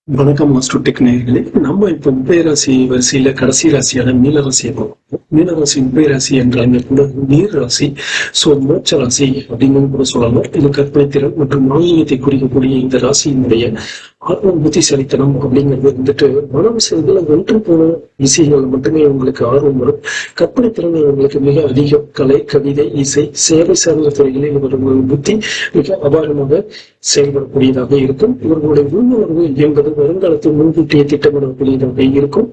வணக்கம் master tech நேயர்களே. நம்ம இப்ப உபயராசி வரிசையில கடைசி ராசியான மீன ராசியை பார்ப்போம். மீனராசி உபயராசி என்றாலுமே கூட நீர் ராசி. மோட்ச ராசி அப்படின்னு கூட சொல்லலாம். இது கற்பனை திறன் மற்றும் ஆன்மீகத்தை குறிக்கக்கூடிய இந்த ராசியினுடைய ஆத்ம புத்திசாலித்தனம் அப்படிங்கிறது வந்துட்டு மனம் செயல்களை ஒன்று போன விஷயங்கள் மட்டுமே உங்களுக்கு ஆர்வம் வரும். கற்பனை திறன் உங்களுக்கு மிக அதிகம். கலை, கவிதை, இசை, சேவை சார்ந்த துறைகளில் இவர்களுடைய புத்தி மிக அபாரமாக செயல்படக்கூடியதாக இருக்கும். இவர்களுடைய உள்ளுணர்வு என்பது வருங்காலத்தில் முன்கூட்டியே திட்டமிடக்கூடியதாக இருக்கும்.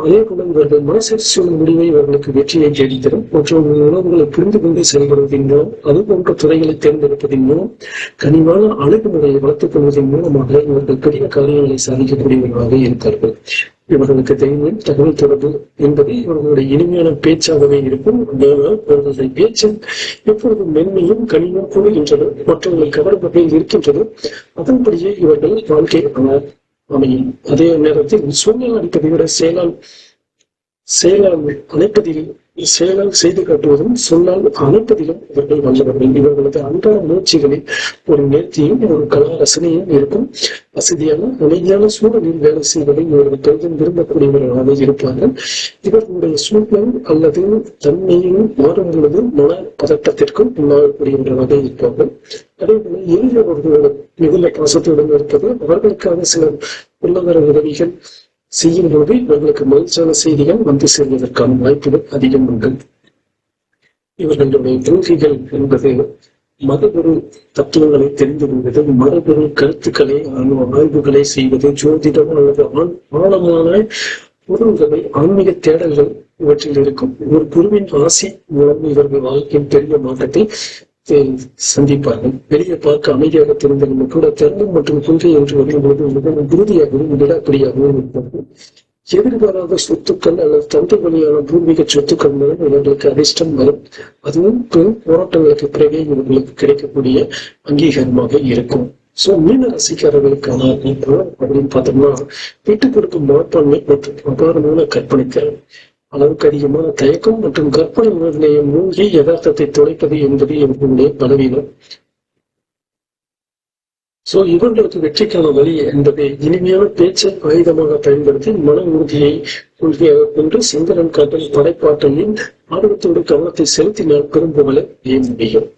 அதே போல இவர்கள் மனசாட்சியுள்ள முடிவை இவர்களுக்கு வெற்றியை தேடித்தரும். மற்றவர்கள் உணர்வுகளை புரிந்து கொண்டு செயல்படுவதன் மூலம், அது போன்ற துறைகளை தேர்ந்தெடுப்பதன் மூலம், கனிவான அணுகுமுறையை வளர்த்துக் கொள்வதன் மூலமாக இவர்கள் பெரிய காரியங்களை சாதிக்கக்கூடியவர்களாக இருப்பார்கள். இவர்களுக்கு தைரியம், தகவல் தொடர்பு என்பது இவர்களுடைய இனிமையான பேச்சாகவே இருக்கும். இவர்களுடைய பேச்சு எப்பொழுதும் மென்மையும் கனிவும் கூறுகின்றன, மற்றவர்களை கவரும் வகையில் இருக்கின்றது. அதன்படியே இவர்கள் வாழ்க்கை அமையும். அதே நேரத்தில் சூழ்நிலை அடிப்பதை விட செயலால் அணைப்பதில் செயலால் செய்து காட்டுவதும் சொன்னால் அணைப்பதிலும் இவர்கள் வல்லவர்கள். இவர்களது அன்றாட முயற்சிகளில் ஒரு நேர்த்தியும் ஒரு கலா ரசனையும் இருக்கும். வசதியான அமைதியான சூழலில் வேலை செய்வதை இவர்கள் பெரிதும் விரும்பக்கூடியவர்களாக இருப்பார்கள். இவர்களுடைய சூழல் அல்லது தன்மையும் மாறும் பொழுது மன பதட்டத்திற்கும் உள்ளாகக்கூடியவர்களாக இருப்பார்கள். அதே போல எளியவர்களுடன் மிகுந்த பாசத்துடன் இருப்பது, அவர்களுக்காக சில பொருளாதார உதவிகள் செய்யும் போது இவர்களுக்கு மகிழ்ச்சியான செய்திகள் வந்து சேர்வதற்கான வாய்ப்புகள் அதிகம் உண்டு. இவர்களுடைய கொள்கைகள் என்பது மதகுரு தத்துவங்களை தெரிந்து கொள்வது, மரபுரு கருத்துக்களை ஆய்வுகளை செய்வது, ஜோதிடம் அல்லது ஆழமான பொருள்களை ஆன்மீக தேடல்கள் இவற்றில் இருக்கும். ஒரு குருவின் ஆசி மூலம் இவர்கள் வாழ்க்கையின் பெரிய மாற்றத்தை சந்திப்பார்கள். வெளியே பார்க்க அமைதியாக தெரிந்தவர்கள் கூட தர்மம் மற்றும் கொள்கை என்று வரும்போது மிகவும் உறுதியாகவும் விடாப்பிடியாகவும் இருப்பார்கள். எதிர்பாராத சொத்துக்கள் அல்லது தந்தை வழியான பூர்வீக சொத்துக்கள் மூலம் இவர்களுக்கு அதிர்ஷ்டம் வரும். அதுவும் பெரும் போராட்டங்களுக்கு பிறகு இவர்களுக்கு கிடைக்கக்கூடிய அங்கீகாரமாக இருக்கும். மீன ராசிக்காரர்களுக்கான அப்படின்னு பார்த்தோம்னா, விட்டுக் கொடுக்கும் மனப்பான்மை மற்றும் அபாரமான கற்பனைத்திறன், அளவுக்கு அதிகமான தயக்கம் மற்றும் கற்பனை உணர்நிலையை மூழ்கி யதார்த்தத்தை தொலைப்பது என்பது இவர்களுடைய பலவீனம். இவர்களுக்கு வெற்றிக்கான வழி என்பதை இனிமையான பேச்சை ஆயுதமாக பயன்படுத்தி மன உறுதியை கொள்கையாக கொண்டு சிந்தனம் காட்டும் படைப்பாற்றலில் ஆர்வத்தோடு கவனத்தை செலுத்தினால் பெரும் புகழை முடியும்.